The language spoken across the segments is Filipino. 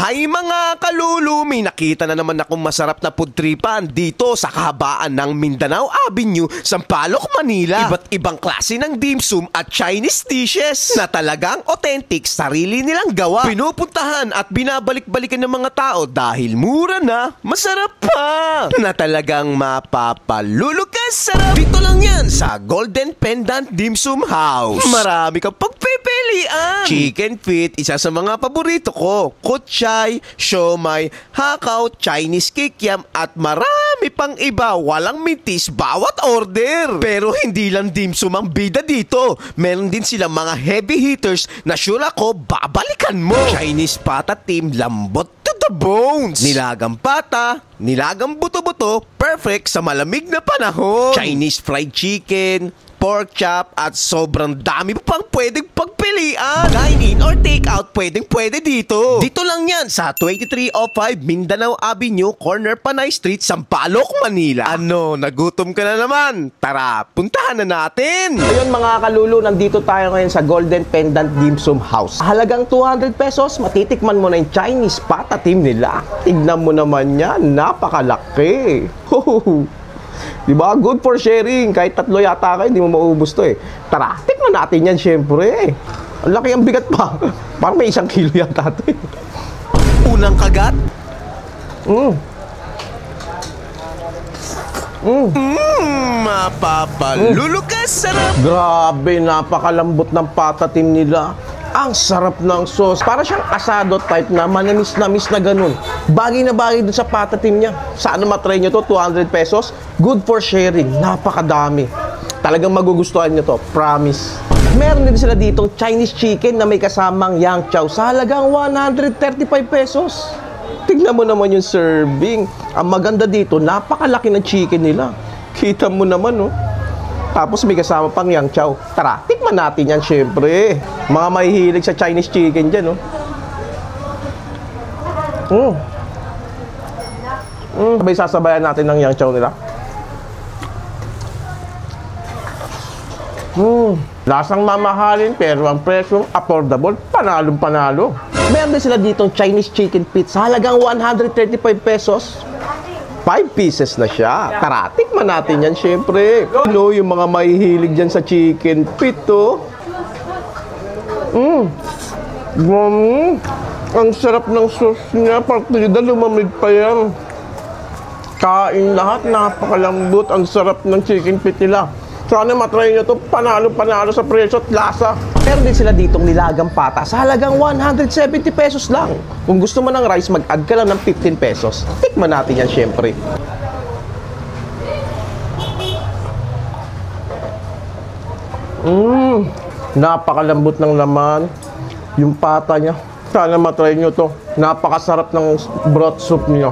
Hay mga kalulu, may nakita na naman akong masarap na pudtripan dito sa kahabaan ng Mindanao Avenue, Sampaloc, Manila. Iba't ibang klase ng dim sum at Chinese dishes na talagang authentic, sarili nilang gawa. Pinupuntahan at binabalik-balikan ng mga tao dahil mura na, masarap pa, na talagang mapapalulukas sarap. Dito lang yan sa Golden Pendant Dim Sum House. Marami kang pagpipilian. Chicken feet, isa sa mga paborito ko. Kutsay, siomay, hakaw, Chinese kikiam at marami pang iba. Walang mintis bawat order. Pero hindi lang dim sum ang bida dito. Meron din silang mga heavy hitters na sure ako babalikan mo. Chinese pata team, lambot to the bones. Nilagang pata, nilagang buto-buto, perfect sa malamig na panahon. Chinese fried chicken, pork chop at sobrang dami pa pang pwedeng pagpilian. Dine in or take out, pwedeng-pwede dito. Dito lang yan sa 2305 Mindanao Avenue, corner Panay Street, Sampaloc, Manila. Ano, nagutom ka na naman? Tara, puntahan na natin. Ayun mga kalulu, nandito tayo ngayon sa Golden Pendant Dim Sum House. Halagang 200 pesos, matitikman mo na yung Chinese pata team nila. Tignan mo naman yan, napakalaki. Diba? Good for sharing. Kahit tatlo yata kayo, hindi mo maubos to eh. Tara, tikman natin yan syempre. Ang laki ang bigat pa. Parang may 1 kilo yata to eh. Unang kagat. Mapapalulukas sarap. Grabe, napakalambot ng pata team nila. Ang sarap ng sauce. Para siyang asado type na manamis-namis na ganun. Bagay na bagay dun sa pata team niya. Sana matry nyo to, 200 pesos. Good for sharing. Napakadami. Talagang magugustuhan nyo to. Promise. Meron din sila ditong Chinese chicken na may kasamang yang chow sa halagang 135 pesos. Tignan mo naman yung serving. Ang maganda dito, napakalaki ng chicken nila. Kita mo naman, oh. Tapos may kasama pang yang chow. Tara, tikman natin yan syempre. Mga mahihilig sa Chinese chicken dyan, oh. Sabay sasabayan natin ng yang chow nila. Lasang mamahalin pero ang presyo affordable. Panalong panalo. Meron din sila ditong Chinese chicken feet sa halagang 135 pesos. 5 pieces na siya. Tara, tikman natin yan syempre. Ano yung mga mahihilig dyan sa chicken feet, oh. Ang sarap ng sauce niya. Partida, lumamig pa yan. Kain lahat, napakalambot. Ang sarap ng chicken feet nila. Sana matry nyo to. Panalo-panalo sa presyo at lasa. Meron din sila ditong nilagang pata sa halagang 170 pesos lang. Kung gusto mo ng rice, mag-add ka lang ng 15 pesos. Tikman natin yan syempre. Napakalambot ng laman. Yung pata niya. Sana matry nyo to. Napakasarap ng broth soup niyo.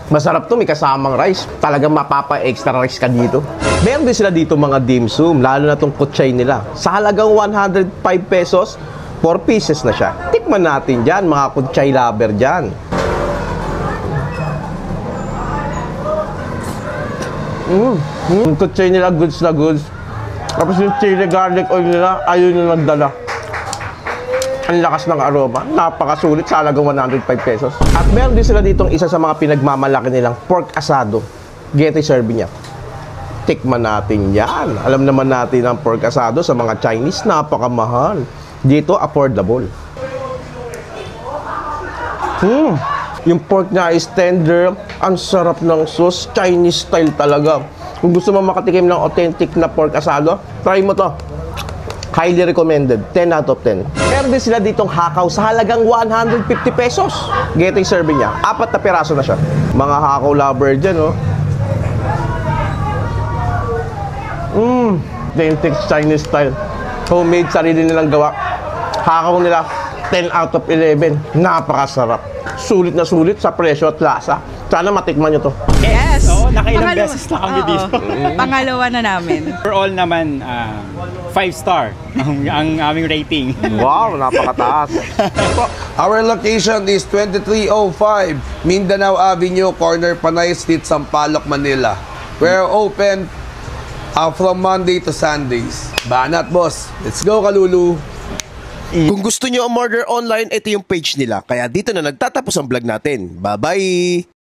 Masarap to, may kasamang rice. Talagang mapapa-extra rice ka dito. Meron din sila dito mga dim sum, lalo na tong kutsay nila. Sa halagang 105 pesos, 4 pieces na siya. Tikman natin dyan, mga kutsay lover dyan. Yung kutsay nila, goods na goods. Tapos yung chili garlic oil nila, ayun yung nagdala. Ang lakas ng aroma, napakasulit sa halagang 105 pesos. At meron din sila ditong isa sa mga pinagmamalaki nilang pork asado. Gete serving niya. Tikman natin yan. Alam naman natin ang pork asado sa mga Chinese, napakamahal. Dito, affordable. Yung pork niya is tender. Ang sarap ng sauce. Chinese style talaga. Kung gusto mo makatikim ng authentic na pork asado, try mo to. Highly recommended. 10 out of 10. Meron din sila ditong hakaw sa halagang 150 pesos. Getting serving niya. 4 na piraso na siya. Mga hakaw lover dyan, oh. Authentic Chinese style. Homemade, sarili nilang gawa. Hakaw nila, 10 out of 11. Napakasarap. Sulit na sulit sa presyo at lasa. Sana matikman nyo to. Yes! Oo, nakailang beses na kami dito. Pangalawa na namin. Overall naman, 5-star ang aming rating. Wow, napakataas. Our location is 2305 Mindanao Avenue, corner Panay Street, Sampaloc, Manila. We're open from Monday to Sundays. Banat, boss. Let's go, kalulu. Kung gusto nyo umorder online, ito yung page nila. Kaya dito na nagtatapos ang vlog natin. Bye-bye!